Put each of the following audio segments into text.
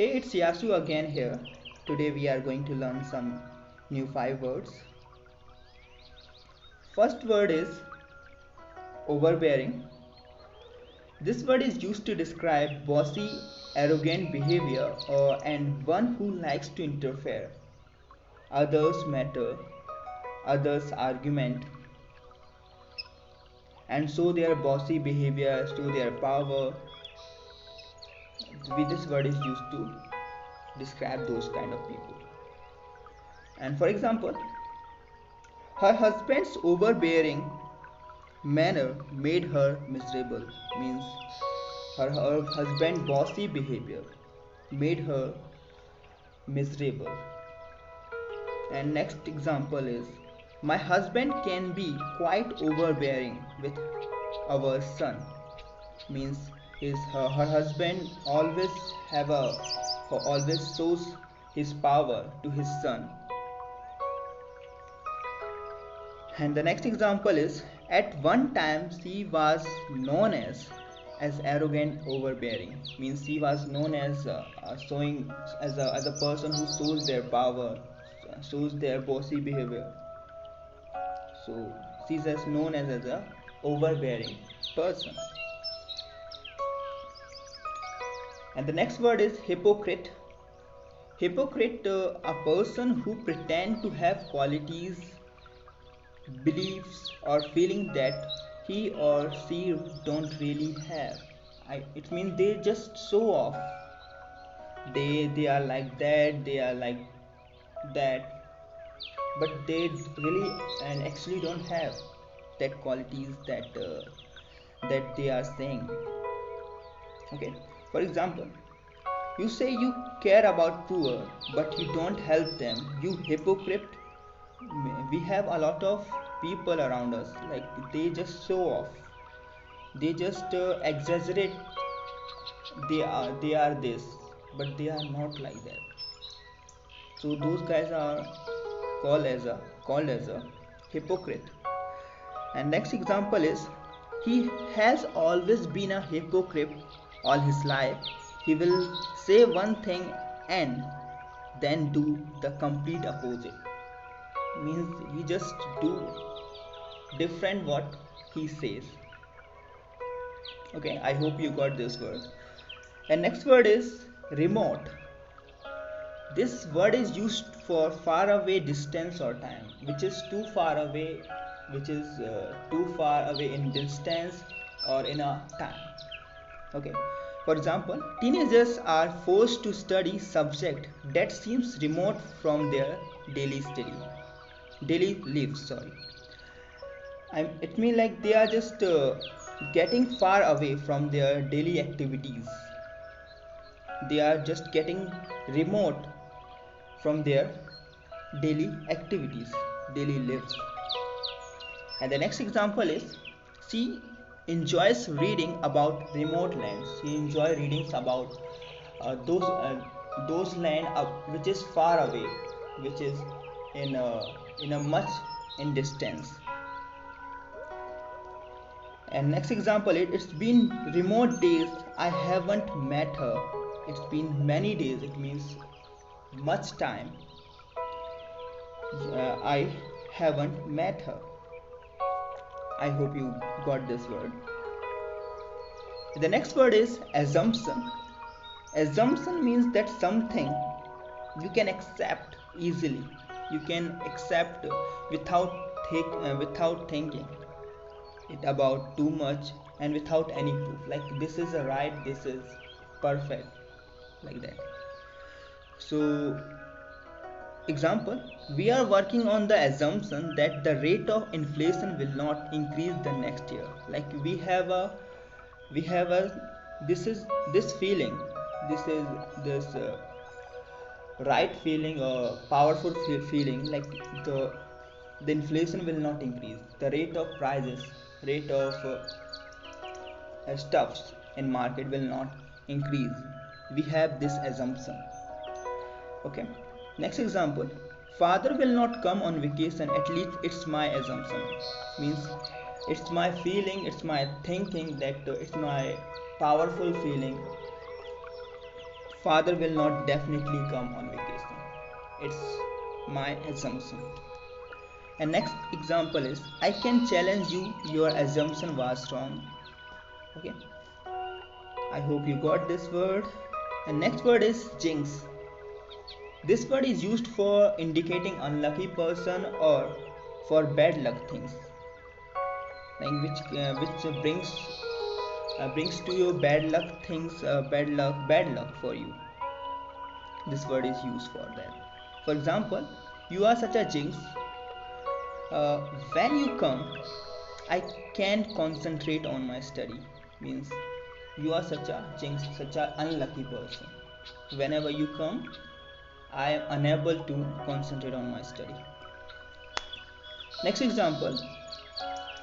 Hey, it's Yasu again here. Today we are going to learn some new 5 words. First word is overbearing. This word is used to describe bossy, arrogant behavior and one who likes to interfere. Others matter, others argument, and so their bossy behavior, so their power. This word is used to describe those kind of people. And for example, her husband's overbearing manner made her miserable. Means her husband bossy behavior made her miserable. And next example is my husband can be quite overbearing with our son. Means her husband always shows his power to his son. And the next example is at one time she was known as arrogant overbearing. Means she was known as showing as a person who shows their power, shows their bossy behavior. So she's as known as a overbearing person. And the next word is hypocrite. Hypocrite, a person who pretend to have qualities, beliefs or feeling that he or she don't really have. It means they just show off. They are like that, they are like that, but they really and actually don't have that qualities that they are saying. Okay, for example, you say you care about poor but you don't help them, you hypocrite. We have a lot of people around us, like they just show off, they just exaggerate. They are this, but they are not like that. So those guys are called as a hypocrite. And next example is he has always been a hypocrite all his life. He will say one thing and then do the complete opposite. Means he just do different what he says. Okay, I hope you got this word. And next word is remote. This word is used for far away distance or time, which is too far away, which is too far away in distance or in a time. Okay, for example, teenagers are forced to study subject that seems remote from their daily lives. Sorry, it means like they are just getting far away from their daily activities. They are just getting remote from their daily activities, daily lives. And the next example is she enjoys reading about remote lands. She enjoys reading about those land which is far away, which is in a much in distance. And next example is it's been remote days I haven't met her. It's been many days. It means much time I haven't met her. I hope you got this word. The next word is assumption. Assumption means that something you can accept easily. You can accept without thinking it about too much and without any proof. Like this is a right, this is perfect, like that. So example, we are working on the assumption that the rate of inflation will not increase the next year. Like we have a this is this feeling, this right feeling or powerful feeling, like the inflation will not increase, the rate of prices, rate of stuffs in market will not increase. We have this assumption. Okay, next example, father will not come on vacation, at least it's my assumption. Means it's my feeling, it's my thinking that it's my powerful feeling father will not definitely come on vacation. It's my assumption. And next example is, I can challenge you, your assumption was wrong. Okay, I hope you got this word. And next word is jinx. This word is used for indicating unlucky person or for bad luck things, like which brings to you bad luck things, bad luck for you. This word is used for that. For example, you are such a jinx. Uh, when you come, I can't concentrate on my study. Means you are such a jinx, such a unlucky person. Whenever you come, I am unable to concentrate on my study. Next example,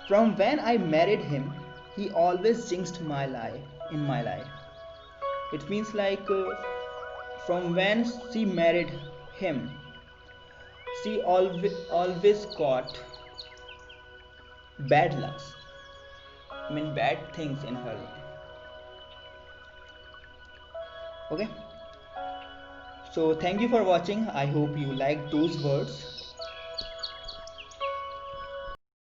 from when I married him, he always jinxed my life in my life. It means like from when she married him, she always got bad lucks. I mean bad things in her life. Okay. So thank you for watching. I hope you liked those words.